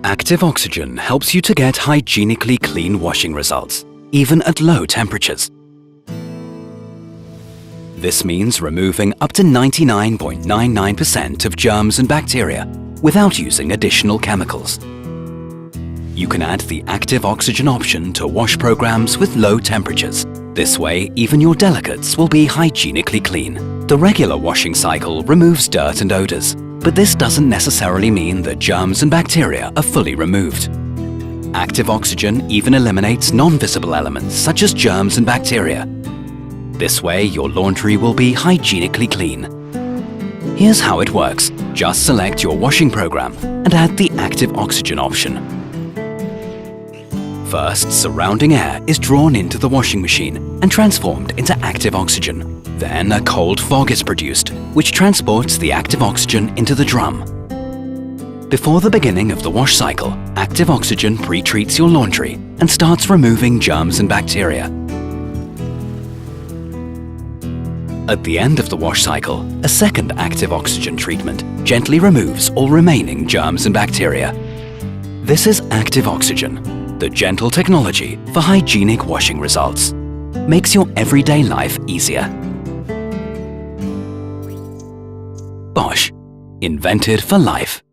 Active Oxygen helps you to get hygienically clean washing results, even at low temperatures. This means removing up to 99.99% of germs and bacteria without using additional chemicals. You can add the Active Oxygen option to wash programs with low temperatures. This way, even your delicates will be hygienically clean. The regular washing cycle removes dirt and odors, but this doesn't necessarily mean that germs and bacteria are fully removed. Active Oxygen even eliminates non-visible elements such as germs and bacteria. This way, your laundry will be hygienically clean. Here's how it works. Just select your washing program and add the Active Oxygen option. First, surrounding air is drawn into the washing machine and transformed into Active Oxygen. Then a cold fog is produced, which transports the Active Oxygen into the drum. Before the beginning of the wash cycle, Active Oxygen pre-treats your laundry and starts removing germs and bacteria. At the end of the wash cycle, a second Active Oxygen treatment gently removes all remaining germs and bacteria. This is Active Oxygen, the gentle technology for hygienic washing results. Makes your everyday life easier. Bosch. Invented for life.